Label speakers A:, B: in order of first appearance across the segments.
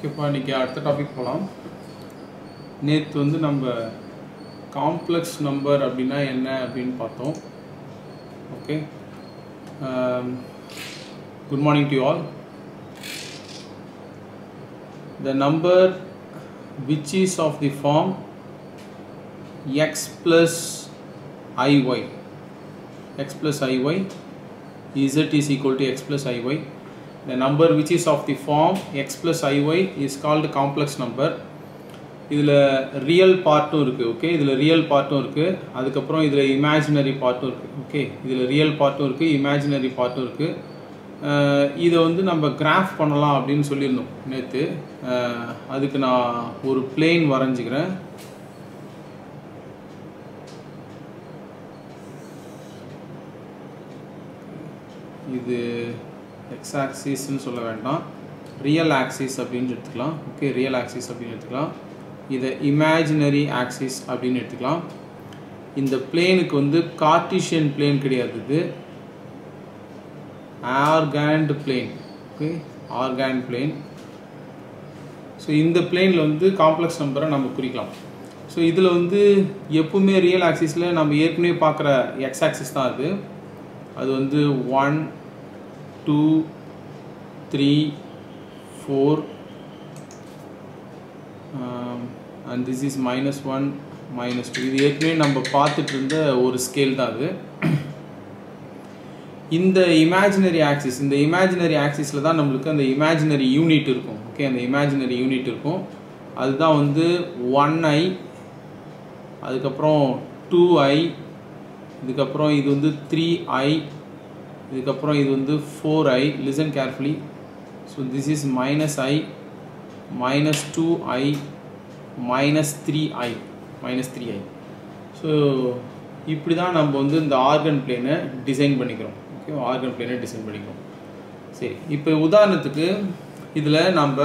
A: ஓகேப்பா, இன்றைக்கி அடுத்த டாபிக் போகலாம். நேற்று வந்து நம்ம காம்ப்ளெக்ஸ் நம்பர் அப்படின்னா என்ன அப்படின்னு பார்த்தோம். Okay, good morning to you all. The number which is of the form x plus iy, z is equal to x plus iy. The number which is of the form x plus iy is called complex number. இதில் real பார்ட்டும் இருக்குது. Okay, இதில் real பார்ட்டும் இருக்குது, அதுக்கப்புறம் இதில் imaginary பார்ட்டும் இருக்குது. Okay, இதில் real பார்ட்டும் இருக்குது, imaginary பார்ட்டும் இருக்குது. இதை வந்து நம்ம கிராஃப் பண்ணலாம் அப்படின்னு சொல்லியிருந்தோம் நேற்று. அதுக்கு நான் ஒரு பிளேன் வரைஞ்சிக்கிறேன். இது எக்ஸ் ஆக்சிஸ்ன்னு சொல்ல வேண்டாம், ரியல் ஆக்சிஸ் அப்படின்னு எடுத்துக்கலாம். ஓகே, ரியல் ஆக்சிஸ் அப்படின்னு எடுத்துக்கலாம். இதை இமேஜினரி ஆக்சிஸ் அப்படின்னு எடுத்துக்கலாம். இந்த பிளேனுக்கு வந்து கார்ட்டீசியன் பிளேன் கிடையாது, இது Argand plane. Okay, Argand plane. So இந்த பிளேனில் வந்து காம்ப்ளெக்ஸ் நம்பரை நம்ம குறிக்கலாம். ஸோ இதில் வந்து எப்பவுமே ரியல் ஆக்சிஸில் நம்ம ஏற்கனவே பார்க்குற எக்ஸ் ஆக்சிஸ் தான் அது. அது வந்து 1 2 3 4 and this is -1 -2. இது ஏற்கனவே நம்ம பார்த்துட்டு இருந்த ஒரு ஸ்கேல் தான் அது. இந்த இமேஜினரி ஆக்சிஸ், இந்த இமேஜினரி ஆக்சிஸில் தான் நம்மளுக்கு அந்த இமேஜினரி யூனிட் இருக்கும். ஓகே, அந்த இமேஜினரி யூனிட் இருக்கும். அதுதான் வந்து 1i, அதுக்கப்புறம் 2i, இதுக்கப்புறம் இது வந்து 3i, இதுக்கப்புறம் இது வந்து 4i. Listen carefully. So this is -i, -2i, -3i. So இப்படி தான் நம்ம வந்து இந்த ஆர்கன் பிளேனை டிசைன் பண்ணிக்கிறோம். ஓகே, ஆர்கன் பிளேனை டிசைன் பண்ணிக்கிறோம். சரி, இப்போ உதாரணத்துக்கு இதில் நம்ம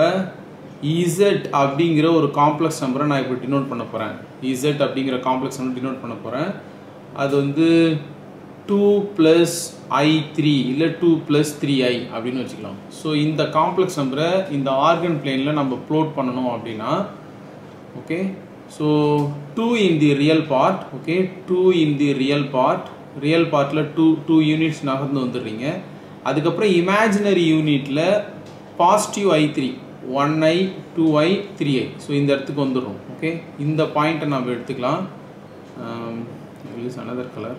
A: இசட் அப்படிங்கிற ஒரு காம்ப்ளெக்ஸ் நம்பரை நான் இப்போ டினோட் பண்ண போகிறேன். இசட் அப்படிங்கிற காம்ப்ளெக்ஸ் நம்பர் டினோட் பண்ண போகிறேன். அது வந்து 2 + i3 இல்லை 2 + 3i அப்படின்னு வச்சுக்கலாம். ஸோ இந்த காம்ப்ளெக்ஸ் நம்பரை இந்த ஆர்கன் பிளேனில் நம்ம ப்ளோட் பண்ணணும் அப்படின்னா, okay, so 2 in the real part. Okay, 2 in the real part. Real பார்ட்டில் 2 யூனிட்ஸ் நகர்ந்து வந்துடுறீங்க. அதுக்கப்புறம் இமேஜினரி யூனிட்டில் positive i3, 1i, 2i, 3i. So இந்த இடத்துக்கு வந்துடும். ஓகே, இந்த பாயிண்ட்டை நம்ம எடுத்துக்கலாம். Use another color.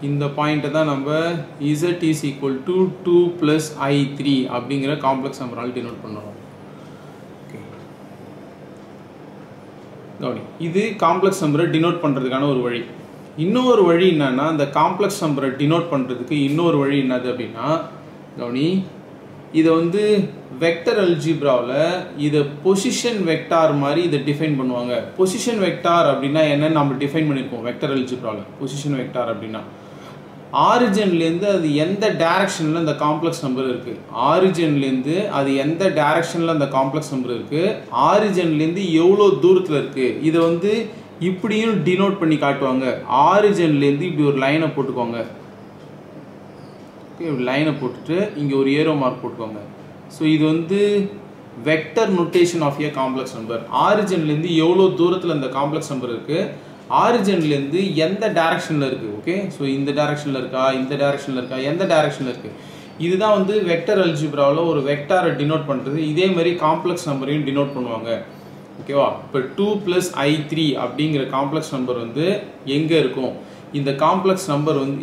A: இந்த பாயிண்ட்டை தான் நம்ம z is equal to 2 + i3 அப்படிங்கிற காம்ப்ளெக்ஸ் நம்பரால் டினோட் பண்ணுறோம். ஓகே, கவனி, இது காம்ப்ளெக்ஸ் நம்பரை டினோட் பண்ணுறதுக்கான ஒரு வழி. இன்னொரு வழி என்னன்னா, அந்த காம்ப்ளெக்ஸ் நம்பரை டினோட் பண்ணுறதுக்கு இன்னொரு வழி என்னது அப்படின்னா, கவனி, இதை வந்து வெக்டர் அல்ஜிப்ராவில் இதை பொசிஷன் வெக்டார் மாதிரி இதை டிஃபைன் பண்ணுவாங்க. பொசிஷன் வெக்டார் அப்படின்னா என்னன்னு நம்ம டிஃபைன் பண்ணியிருக்கோம் வெக்டர் அல்ஜிப்ராவில். பொசிஷன் வெக்டார் அப்படின்னா ஆரிஜின்லேருந்து அது எந்த டைரக்ஷனில் அந்த காம்ப்ளெக்ஸ் நம்பர் இருக்குது, ஆரிஜின்லேருந்து அது எந்த டைரக்ஷனில் அந்த காம்ப்ளெக்ஸ் நம்பர் இருக்குது, ஆரிஜின்லேருந்து எவ்வளோ தூரத்தில் இருக்குது, இதை வந்து இப்படியும் டினோட் பண்ணி காட்டுவாங்க. ஆரிஜின்லேருந்து இப்படி ஒரு லைனை போட்டுக்கோங்க. ஓகே, லைனை போட்டுட்டு இங்கே ஒரு ஏரோ மார்க் போட்டுக்கோங்க. ஸோ இது வந்து vector notation of a complex number. ஆரிஜின்லேருந்து எவ்வளோ தூரத்தில் அந்த காம்ப்ளெக்ஸ் நம்பர் இருக்குது, ஆரிஜின்லேருந்து எந்த டைரக்ஷனில் இருக்குது. ஓகே, ஸோ இந்த டைரக்ஷனில் இருக்கா, இந்த டைரக்ஷனில் இருக்கா, எந்த டைரக்ஷனில் இருக்குது. இதுதான் வந்து வெக்டர் அல்ஜிப்ராவில் ஒரு வெக்டாரை டினோட் பண்ணுறது. இதே மாதிரி காம்ப்ளெக்ஸ் நம்பரையும் டினோட் பண்ணுவாங்க. ஓகேவா? இப்போ 2 + i3 அப்படிங்கிற காம்ப்ளெக்ஸ் நம்பர் வந்து எங்கே இருக்கும், இந்த காம்ப்ளெக்ஸ் நம்பர் வந்து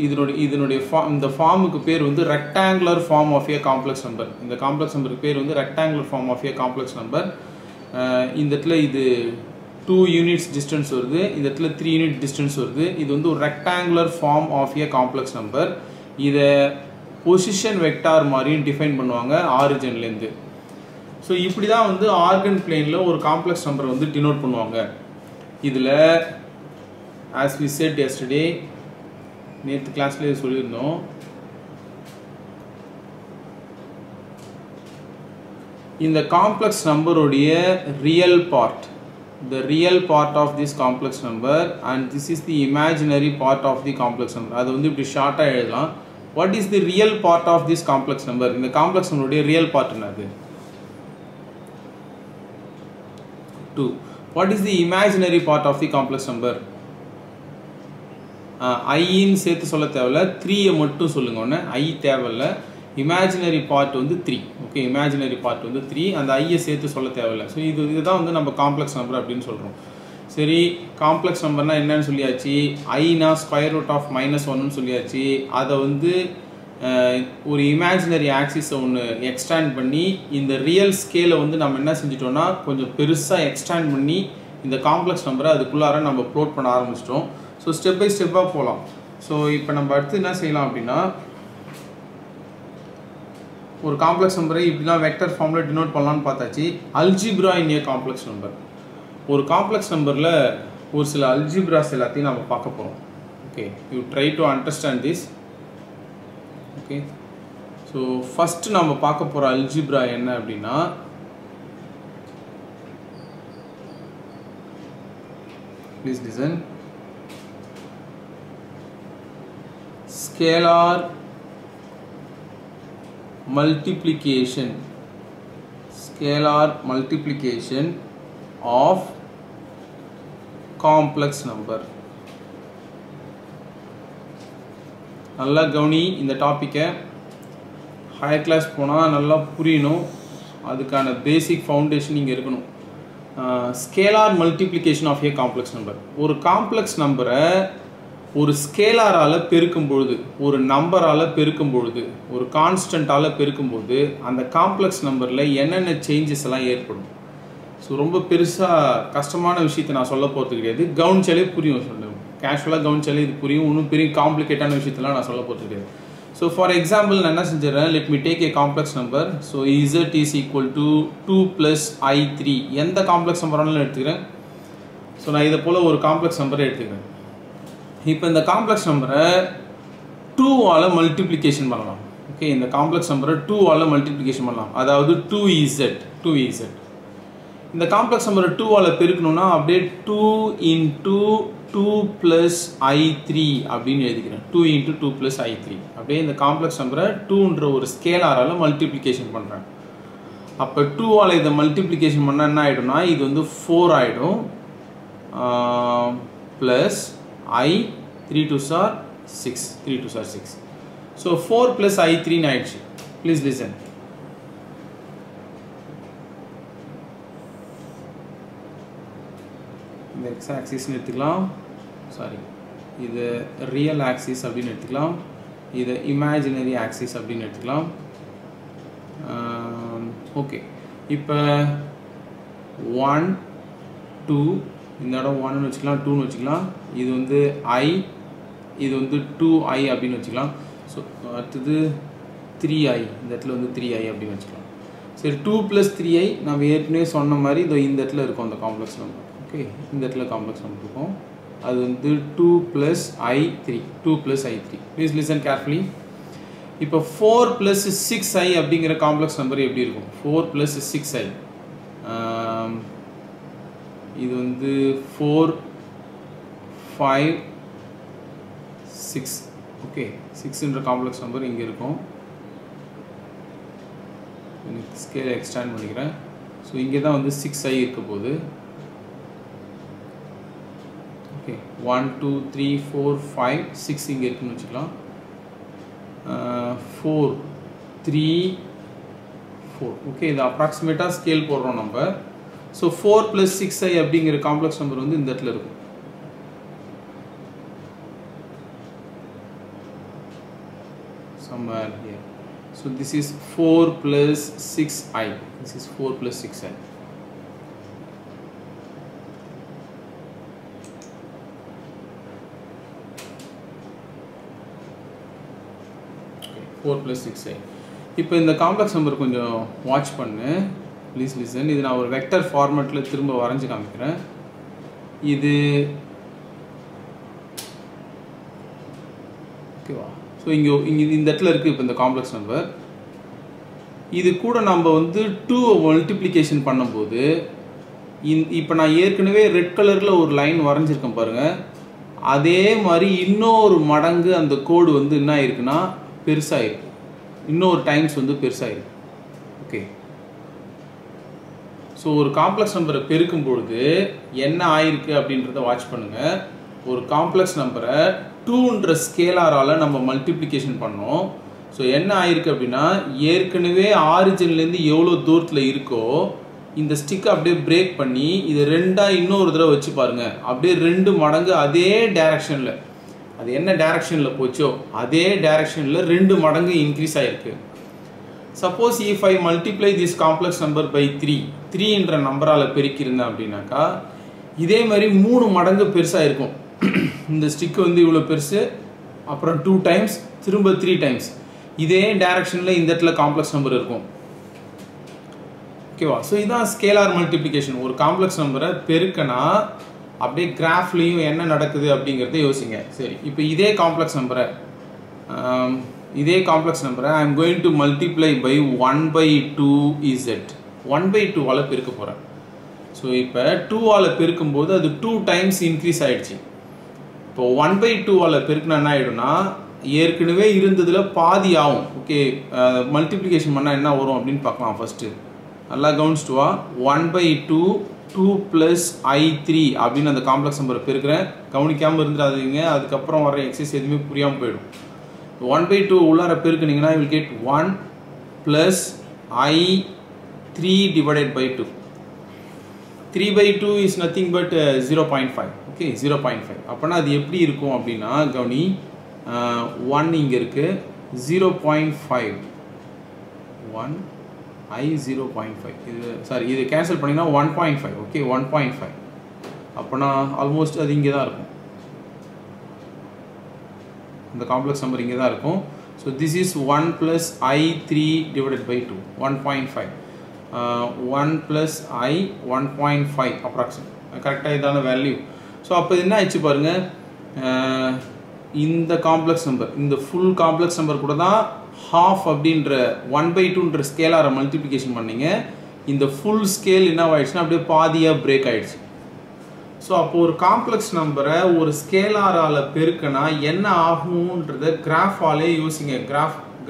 A: இதனுடைய இந்த ஃபார்முக்கு பேர் வந்து rectangular form of a complex number. இந்த காம்ப்ளெக்ஸ் நம்பருக்கு பேர் வந்து rectangular form of a complex number. இந்த இடத்துல இது 2 யூனிட்ஸ் டிஸ்டன்ஸ் வருது, இந்த இடத்துல 3 யூனிட் டிஸ்டன்ஸ் வருது. இது வந்து ஒரு rectangular form of a complex number. இதை பொசிஷன் வெக்டார் மாதிரியும் டிஃபைன் பண்ணுவாங்க ஆரிஜின்லேருந்து. ஸோ இப்படி தான் வந்து ஆர்கன் பிளேனில் ஒரு காம்ப்ளெக்ஸ் நம்பரை வந்து டினோட் பண்ணுவாங்க. இதில் as we said yesterday, நேற்று கிளாஸ்லேயே சொல்லியிருந்தோம், இந்த காம்ப்ளெக்ஸ் நம்பருடைய real part, the real part of this complex number and this is the imaginary part of the complex number. அது வந்து இப்படி ஷார்ட்டாக எழுதலாம். what is the real part of this complex number? இந்த complex number உடைய real part என்னது? 2. What is the imaginary part of the complex number? I இன் சேர்த்து சொல்ல தேவையில்ல, 3 மட்டும் சொல்லுங்க. ஒன்று I தேவையில்ல, imaginary part வந்து 3. ஓகே, imaginary part வந்து 3, அந்த I சேர்த்து சொல்ல தேவையில்ல. ஸோ இதுதான் வந்து நம்ம காம்ப்ளெக்ஸ் நம்பர் அப்படின்னு சொல்கிறோம். சரி, காம்ப்ளெக்ஸ் நம்பர்னா என்னன்னு சொல்லியாச்சு, ஐனா ஸ்கொயர் ரூட் ஆஃப் -1ன்னு சொல்லியாச்சு. அதை வந்து ஒரு இமேஜினரி ஆக்சிஸை ஒன்று எக்ஸ்டாண்ட் பண்ணி இந்த ரியல் ஸ்கேலை வந்து நம்ம என்ன செஞ்சிட்டோம்னா கொஞ்சம் பெருசாக எக்ஸ்டாண்ட் பண்ணி இந்த காம்ப்ளெக்ஸ் நம்பரை அதுக்குள்ளார நம்ம ப்ளோட் பண்ண ஆரம்பிச்சிட்டோம். ஸோ ஸ்டெப் பை ஸ்டெப்பாக போகலாம். ஸோ இப்போ நம்ம அடுத்து என்ன செய்யலாம் அப்படின்னா, ஒரு காம்ப்ளெக்ஸ் நம்பரை இப்படிலாம் வெக்டர் ஃபார்மில் டினோட் பண்ணலான்னு பார்த்தாச்சு. அல்ஜிப்ரா இன் ஏ காம்ப்ளெக்ஸ் நம்பர். ஒரு காம்ப்ளெக்ஸ் நம்பரில் ஒரு சில அல்ஜிப்ராஸ் எல்லாத்தையும் நம்ம பார்க்க போகிறோம். Okay, you try to understand this. Okay, so first நம்ம பார்க்க போகிற அல்ஜிப்ரா என்ன அப்படின்னா, please listen. Scalar multiplication, scalar multiplication of complex number. நல்லா கவனி இந்த டாப்பிக்கை. ஹையர் கிளாஸ் போனால் நல்லா புரியணும், அதுக்கான பேசிக் ஃபவுண்டேஷன் இங்கே இருக்கணும். Scalar multiplication of a complex number. ஒரு காம்ப்ளெக்ஸ் நம்பரை ஒரு ஸ்கேலாரால் பெருக்கும் பொழுது, ஒரு நம்பரால் பெருக்கும் பொழுது, ஒரு கான்ஸ்டண்ட்டால் பெருக்கும்போது அந்த காம்ப்ளெக்ஸ் நம்பரில் என்னென்ன சேஞ்சஸ் எல்லாம் ஏற்படும். ஸோ ரொம்ப பெருசாக கஷ்டமான விஷயத்தை நான் சொல்ல போகிறது கிடையாது, கவனிச்சாலே புரியும். சொல்லுவேன் கேஷுவலாக கவனிச்சாலே இது புரியும், இன்னும் பெரிய காம்ப்ளிகேட்டான விஷயத்தெல்லாம் நான் சொல்ல போகிறது கிடையாது. ஸோ ஃபார் எக்ஸாம்பிள் நான் என்ன செஞ்சிடறேன், let me take a complex number. So Z is equal to 2 + I3. எந்த காம்ப்ளெக்ஸ் நம்பரானாலும் எடுத்துக்கிறேன். ஸோ நான் இதை போல் ஒரு காம்ப்ளெக்ஸ் நம்பரை எடுத்துக்கிறேன். இப்போ இந்த காம்ப்ளெக்ஸ் நம்பரை 2ஆல் மல்டிப்ளிகேஷன் பண்ணலாம். ஓகே, இந்த காம்ப்ளெக்ஸ் நம்பரை 2ஆல் மல்டிப்ளிகேஷன் பண்ணலாம், அதாவது 2EZ. இந்த காம்ப்ளெக்ஸ் நம்பரை 2ஆல் பெருக்கணும்னா அப்படியே 2 × 2 + I3 அப்படின்னு எழுதிக்கிறேன். 2 × 2 + I3. அப்படியே இந்த காம்ப்ளெக்ஸ் நம்பரை 2ன்ற ஒரு ஸ்கேலாரால் மல்டிப்ளிகேஷன் பண்ணுறேன். அப்போ 2ஆல் இதை மல்டிப்ளிகேஷன் பண்ணால் என்ன ஆகிடும்னா, இது வந்து 4 ஆகிடும், plus I 3 2s are 6, 3 2s are 6. So 4 + I3 ஆயிடுச்சு. Please listen. இந்த x axis எடுத்துக்கலாம், சாரி இது ரியல் ஆக்சிஸ் அப்படின்னு எடுத்துக்கலாம், இது இமேஜினரி ஆக்சிஸ் அப்படின்னு எடுத்துக்கலாம். ஓகே, இப்போ 1 2, இந்த இடம் 1ன்னு வச்சுக்கலாம், 2ன்னு வச்சுக்கலாம். இது வந்து I, இது வந்து 2I அப்படின்னு வச்சுக்கலாம். ஸோ அடுத்தது 3I, இந்த இடத்துல வந்து 3I அப்படின்னு வச்சுக்கலாம். சரி, 2 + 3I நம்ம ஏற்கனவே சொன்ன மாதிரி இந்த இடத்துல இருக்கும் அந்த காம்ப்ளெக்ஸ் நம்பர். ஓகே, இந்த இடத்துல காம்ப்ளெக்ஸ் நம்பர் இருக்கும், அது வந்து 2 + I3, 2 + I3. Please listen carefully. இப்போ 4 + 6I அப்படிங்கிற காம்ப்ளெக்ஸ் நம்பர் எப்படி இருக்கும்? 4 + 6I, இது வந்து 4 5 6. ஓகே, 6ன்ற காம்ப்ளெக்ஸ் நம்பர் இங்கே இருக்கும். ஸ்கேலை எக்ஸ்டாண்ட் பண்ணிக்கிறேன். ஸோ இங்கே தான் வந்து 6I இருக்க போகுது. ஓகே, 1 2 3 4 5 6 இங்கே இருக்குன்னு வச்சுக்கலாம். 4 3 4. ஓகே, இது அப்ராக்சிமேட்டாக ஸ்கேல் போடுறோம் நம்ம. ஸோ 4 + 6I அப்படிங்கிற காம்ப்ளெக்ஸ் நம்பர் வந்து இந்த இடத்துல இருக்கும். Somewhere here. So this is 4 + 6I. This is 4 + 6I. Okay, 4 + 6I. இப்போ இந்த காம்ப்ளெக்ஸ் நம்பர் கொஞ்சம் வாட்ச் பண்ணு, ப்ளீஸ் லிசன். இது நான் ஒரு வெக்டர் ஃபார்மேட்டில் திரும்ப வரைஞ்சி காமிக்கிறேன். இது ஓகேவா? ஸோ இங்கே இந்த இடத்துல இருக்குது இப்போ இந்த காம்ப்ளெக்ஸ் நம்பர். இது கூட நம்ம வந்து 2 மல்டிப்ளிகேஷன் பண்ணும்போது இப்போ நான் ஏற்கனவே ரெட் கலரில் ஒரு லைன் வரைஞ்சிருக்கேன் பாருங்கள், அதே மாதிரி இன்னொரு மடங்கு அந்த கோடு வந்து என்ன ஆயிருக்குன்னா பெருசாயிருக்கு, இன்னொரு டைம்ஸ் வந்து பெருசாயிருக்கு. ஓகே, ஸோ ஒரு காம்ப்ளெக்ஸ் நம்பரை பெருக்கும் பொழுது என்ன ஆயிருக்கு அப்படின்றத வாட்ச் பண்ணுங்கள். ஒரு காம்ப்ளெக்ஸ் நம்பரை 2ன்ற ஸ்கேலாரால் நம்ம மல்டிப்ளிகேஷன் பண்ணோம். ஸோ என்ன ஆயிருக்கு அப்படின்னா, ஏற்கனவே ஆரிஜின்லேருந்து எவ்வளோ தூரத்தில் இருக்கோ இந்த ஸ்டிக்கை அப்படியே பிரேக் பண்ணி இதை 2ஆக இன்னொரு தடவை வச்சு பாருங்கள். அப்படியே 2 மடங்கு அதே டைரக்ஷனில், அது என்ன டைரக்ஷனில் போச்சோ அதே டைரக்ஷனில் 2 மடங்கு இன்க்ரீஸ் ஆகிருக்கு. Suppose if I multiply this complex number by 3ன்ற நம்பரால் பெருக்கியிருந்தேன் அப்படின்னாக்கா இதே மாதிரி 3 மடங்கு பெருசாக இருக்கும். இந்த ஸ்டிக்கு வந்து இவ்வளோ பெருசு, அப்புறம் 2 டைம்ஸ், திரும்ப 3 டைம்ஸ், இதே டைரக்ஷனில் இந்த இடத்துல காம்ப்ளெக்ஸ் நம்பர் இருக்கும். ஓகேவா? ஸோ இதுதான் ஸ்கேலார் மல்டிப்ளிகேஷன். ஒரு காம்ப்ளெக்ஸ் நம்பரை பெருக்கனா அப்படியே கிராஃப்லேயும் என்ன நடக்குது அப்படிங்கிறத யோசிங்க. சரி, இப்போ இதே காம்ப்ளெக்ஸ் நம்பரை I am going to multiply by 1/2z 1/2ஆல் பெருக்க போகிறேன். ஸோ இப்போ 2ஆல் பெருக்கும்போது அது 2 டைம்ஸ் இன்க்ரீஸ் ஆகிடுச்சு. இப்போ 1/2ஆல் பெருக்குனா என்ன ஆகிடும்னா ஏற்கனவே இருந்ததில் பாதி ஆகும். ஓகே, மல்டிப்ளிகேஷன் பண்ணால் என்ன வரும் அப்படின்னு பார்க்கலாம். ஃபஸ்ட்டு நல்லா கவனிச்சுட்டுவா. 1/2 2 + i3 அப்படின்னு அந்த காம்ப்ளெக்ஸ் நம்பரை பெருக்கிறேன். கவனிக்காமல் இருந்துடாதீங்க, அதுக்கப்புறம் வர எக்ஸசைஸ் எதுவுமே புரியாமல் போயிடும். 1/2 உள்ளார பெருக்குனீங்கன்னா you will get 1 + i3 divided by 2. 3/2 is nothing but 0.5. Okay, 0.5. அப்போனா அது எப்படி இருக்கும் அப்படின்னா, கவனி, 1 இங்கே இருக்குது, 0.5 1 I 0.5 இது சாரி, இது கேன்சல் பண்ணிங்கன்னா 1.5. ஓகே, 1.5. அப்போனா ஆல்மோஸ்ட் அது இங்கே தான் இருக்கும், இந்த காம்ப்ளெக்ஸ் நம்பர் இங்கே தான் இருக்கும். So this is 1 + i3 divided by 2 1.5. 1 + i 1.5 approximate. கரெக்டாக இதான வேல்யூ. ஸோ அப்போ என்ன ஆயிடுச்சு பாருங்கள், இந்த காம்ப்ளெக்ஸ் நம்பர், இந்த ஃபுல் காம்ப்ளெக்ஸ் நம்பர் கூட தான் half அப்படின்ற 1/2ன்ற ஸ்கேலாரை மல்டிப்ளிகேஷன் பண்ணிங்க. இந்த ஃபுல் ஸ்கேல் என்ன ஆயிடுச்சுன்னா அப்படியே பாதியாக பிரேக் ஆகிடுச்சு. ஸோ அப்போ ஒரு காம்ப்ளெக்ஸ் நம்பரை ஒரு ஸ்கேலாரால் பெருக்கினா என்ன ஆகும்ன்றத கிராஃபாலே யோசிங்க,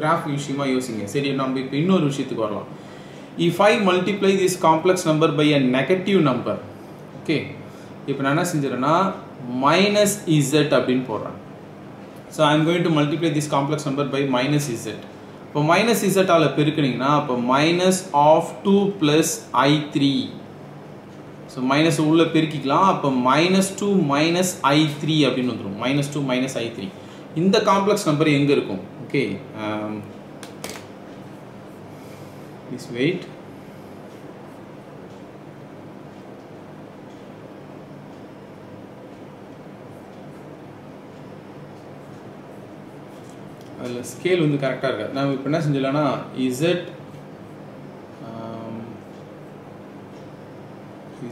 A: கிராஃப் விஷயமாக யோசிங்க. சரி, நம்ம இப்போ இன்னொரு விஷயத்துக்கு வரலாம். If I multiply this complex number by a negative number, okay, இப்போ நான் என்ன செஞ்சிடறேன்னா -z அப்படின்னு போடுறேன். So I am going to multiply this complex number by -z. இப்போ -z-ஆல் பெருக்கினீங்கன்னா அப்போ -2 + i3. ஸோ மைனஸ் உள்ளே பெருக்கிக்கலாம். அப்போ -2 - i3 அப்படின்னு வந்துடும். -2 - i3. இந்த காம்ப்ளெக்ஸ் நம்பர் எங்கே இருக்கும்? Okay, please wait. அதில் ஸ்கேல் வந்து கரெக்டாக இருக்காது. நான் இப்போ என்ன செஞ்சலான்னா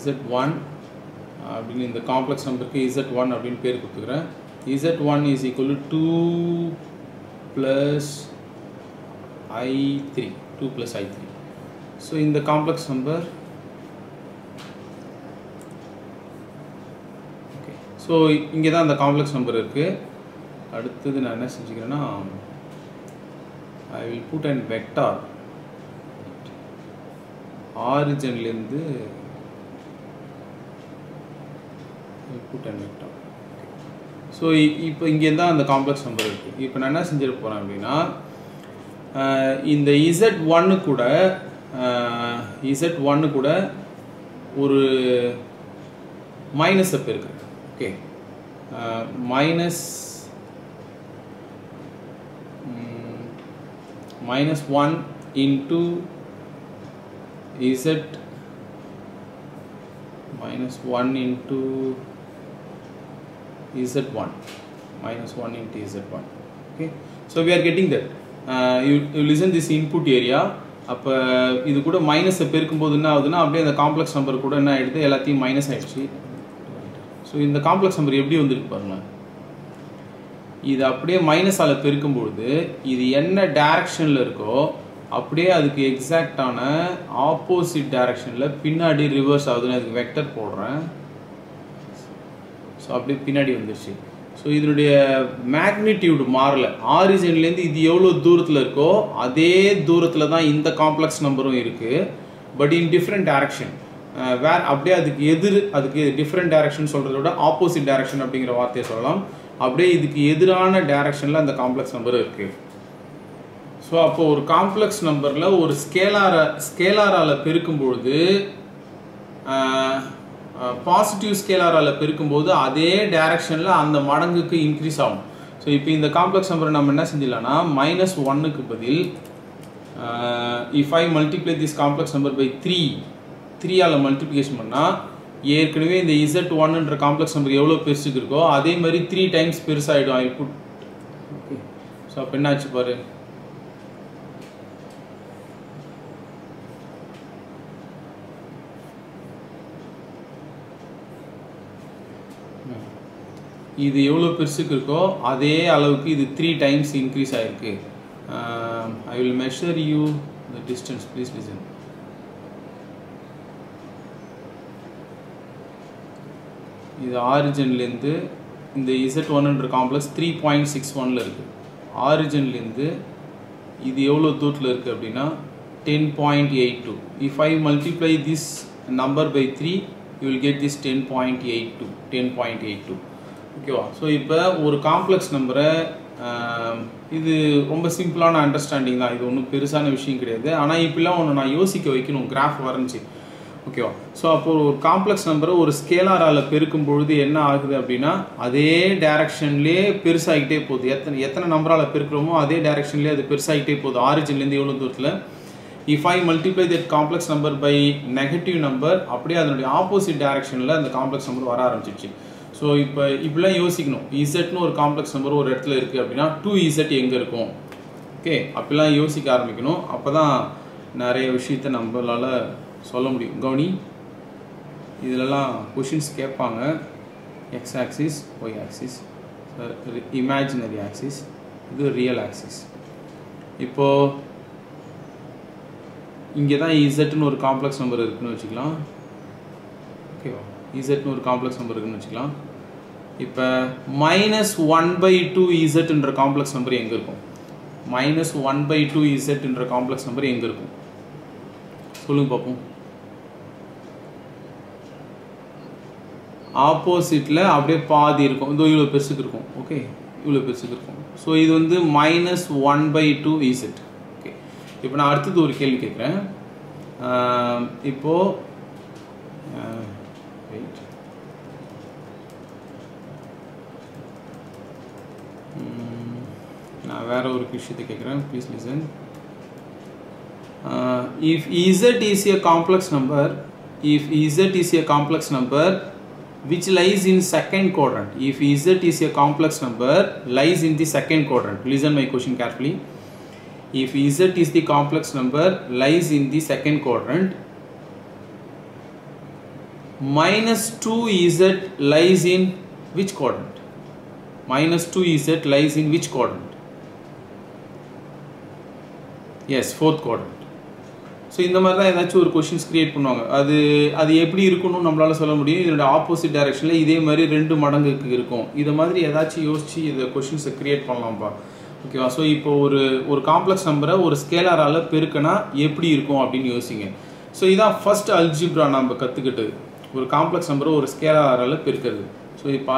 A: z1 அப்படின்னு இந்த காம்ப்ளெக்ஸ் நம்பருக்கு z1 அப்படின்னு பேர் கொடுத்துக்கிறேன். z1 is equal to 2 + i3 2 + i3. So இந்த காம்ப்ளெக்ஸ் நம்பர், ஓகே, ஸோ இங்கே தான் அந்த காம்ப்ளெக்ஸ் நம்பர் இருக்குது. அடுத்தது நான் என்ன செஞ்சுக்கிறேன்னா I will put and vector ஆரிஜின்லேருந்து புட் அண்ட் வெக்டார். ஸோ இப்போ இங்கே தான் அந்த காம்ப்ளெக்ஸ் நம்பர் இருக்குது. இப்போ நான் என்ன செஞ்சிட போகிறேன் அப்படின்னா இந்த z1 கூட ஒரு மைனஸ் அப் இருக்குது. Okay, -1 into z -1 into z1 -1 into z1. Okay, so we are getting that. You listen this input area. அப்போ இது கூட மைனஸை பெருக்கும்போது என்ன ஆகுதுன்னா அப்படியே அந்த காம்ப்ளெக்ஸ் நம்பர் கூட என்ன ஆகிடுது, எல்லாத்தையும் மைனஸ் ஆகிடுச்சு. ஸோ இந்த காம்ப்ளெக்ஸ் நம்பர் எப்படி வந்துருக்கு பாருங்கள். இது அப்படியே மைனஸால் பெருக்கும்பொழுது இது என்ன டைரக்ஷனில் இருக்கோ அப்படியே அதுக்கு எக்ஸாக்டான ஆப்போசிட் டைரக்ஷனில் பின்னாடி ரிவர்ஸ் ஆகுதுன்னு அதுக்கு வெக்டர் போடுறேன். ஸோ அப்படியே பின்னாடி வந்துடுச்சு. ஸோ ஸோ இதனுடைய மேக்னிடியூட் மாறல. ஆரிஜின்லேருந்து இது எவ்வளோ தூரத்தில் இருக்கோ அதே தூரத்தில் தான் இந்த காம்ப்ளெக்ஸ் நம்பரும் இருக்குது. But in different direction. அப்படியே அதுக்கு டிஃப்ரெண்ட் டைரக்ஷன் சொல்கிறத விட ஆப்போசிட் டைரக்ஷன் அப்படிங்கிற வார்த்தையை சொல்லலாம். அப்படியே இதுக்கு எதிரான டைரக்ஷனில் அந்த காம்ப்ளெக்ஸ் நம்பர் இருக்குது. ஸோ அப்போ ஒரு காம்ப்ளெக்ஸ் நம்பரில் ஒரு ஸ்கேலாரால் பெருக்கும்பொழுது பாசிட்டிவ் ஸ்கேலாரால் பெருக்கும்போது அதே டைரக்ஷனில் அந்த மடங்குக்கு இன்க்ரீஸ் ஆகும். ஸோ இப்போ இந்த காம்ப்ளெக்ஸ் நம்பரை நம்ம என்ன செஞ்சிடலாம்னா -1க்கு பதில் if I multiply this complex number by 3ஆல் மல்டிப்ளிகேஷன் பண்ணால் ஏற்கனவே இந்த Z1ன்ற காம்ப்ளெக்ஸ் நம்பர் எவ்வளோ பெருசுக்கு இருக்கோ அதே மாதிரி 3 டைம்ஸ் பெருசாகிடும். I put okay. ஸோ அப்போ என்னாச்சு பாரு, இது எவ்வளோ பெருசுக்கு இருக்கோ அதே அளவுக்கு இது 3 டைம்ஸ் இன்க்ரீஸ் ஆகிருக்கு. I will measure you the distance, please listen. இது ஆரிஜின்லேருந்து இந்த Z1ன்ற காம்ப்ளெக்ஸ் 3.61ல் இருக்குது. ஆரிஜின்லேருந்து இது எவ்வளோ தூரத்தில் இருக்குது அப்படின்னா 10.82. If I multiply this number by 3 you will get this 10.82. ஓகேவா? ஸோ இப்போ ஒரு காம்ப்ளெக்ஸ் நம்பரை இது ரொம்ப சிம்பிளான அண்டர்ஸ்டாண்டிங் தான், இது ஒன்றும் பெருசான விஷயம் கிடையாது. ஆனால் இப்படிலாம் ஒன்று நான் யோசிக்க வைக்கணும், கிராஃப் வரைஞ்சி. ஓகேவா? ஸோ அப்போது ஒரு காம்ப்ளெக்ஸ் நம்பரை ஒரு ஸ்கேலாரால் பெருக்கும் பொழுது என்ன ஆகுது அப்படின்னா அதே டைரக்ஷன்லேயே பெருசாகிட்டே போகுது. எத்தனை நம்பரால் பெருக்கிறோமோ அதே டைரக்ஷன்லேயே அது பெருசாகிட்டே போகுது. ஆரிஜின்லேருந்து எவ்வளோ தூரத்தில். If I multiply that complex number by negative number, அப்படியே அதனுடைய ஆப்போசிட் டைரக்ஷனில் அந்த காம்ப்ளெக்ஸ் நம்பர் வர ஆரம்பிச்சிச்சு. ஸோ இப்போ இப்படிலாம் யோசிக்கணும். இசட்னு ஒரு காம்ப்ளெக்ஸ் நம்பர் ஒரு இடத்துல இருக்குது அப்படின்னா 2Z எங்கே இருக்கும்? ஓகே, அப்படிலாம் யோசிக்க ஆரம்பிக்கணும். அப்போ தான் நிறைய விஷயத்த நம்மளால் சொல்ல முடியும். கவனி, இதிலலாம் கொஷின்ஸ் கேட்பாங்க. X axis, Y axis, imaginary axis, இது ரியல் ஆக்சிஸ். இப்போது இங்கே தான் இசட்னு ஒரு காம்ப்ளெக்ஸ் நம்பர் இருக்குதுன்னு வச்சுக்கலாம். ஓகேவா? இசட்னு ஒரு காம்ப்ளெக்ஸ் நம்பர் இருக்குன்னு வச்சுக்கலாம். இப்போ -1/2z காம்ப்ளெக்ஸ் நம்பர் எங்கே இருக்கும்? -1/2z காம்ப்ளெக்ஸ் நம்பர் எங்கே இருக்கும் சொல்லுங்க பார்ப்போம். ஆப்போசிட்டில் அப்படியே பாதி இருக்கும். இதோ இவ்வளோ பெருசுக்கு இருக்கும். ஓகே, இவ்வளோ பெருசுக்கு இருக்கும். ஸோ இது வந்து -1/2z. ஓகே, இப்போ நான் அடுத்தது ஒரு கேள்வி கேட்குறேன். இப்போது நான் வேற ஒரு விஷயத்தை கேட்குறேன். Please listen. If Z is a complex number, which lies in second quadrant, if Z is a complex number lies in the second quadrant, listen my question carefully. If Z is the complex number lies in the second quadrant, -2Z lies in which quadrant? -2Z lies in which quadrant? Yes, fourth quadrant. So இந்த மாதிரி தான் ஏதாச்சும் ஒரு questions create பண்ணுவாங்க. அது எப்படி இருக்குன்னு நம்மளால சொல்ல முடியும். இதோட ஆப்போசிட் டைரக்ஷனில் இதே மாதிரி 2 மடங்குக்கு இருக்கும். இதை மாதிரி ஏதாச்சும் யோசிச்சு இதை கொஷின்ஸை கிரியேட் பண்ணலாம்ப்பா. ஓகேவா? ஸோ இப்போ ஒரு காம்ப்ளெக்ஸ் நம்பரை ஒரு ஸ்கேலாரால் பெருக்கினா எப்படி இருக்கும் அப்படின்னு யோசிங்க. ஸோ இதான் ஃபர்ஸ்ட் அல்ஜிப்ரா நம்ம கற்றுக்கிட்டது, ஒரு காம்ப்ளெக்ஸ் நம்பரை ஒரு ஸ்கேலாரால் பெருக்கிறது. ஸோ இப்போ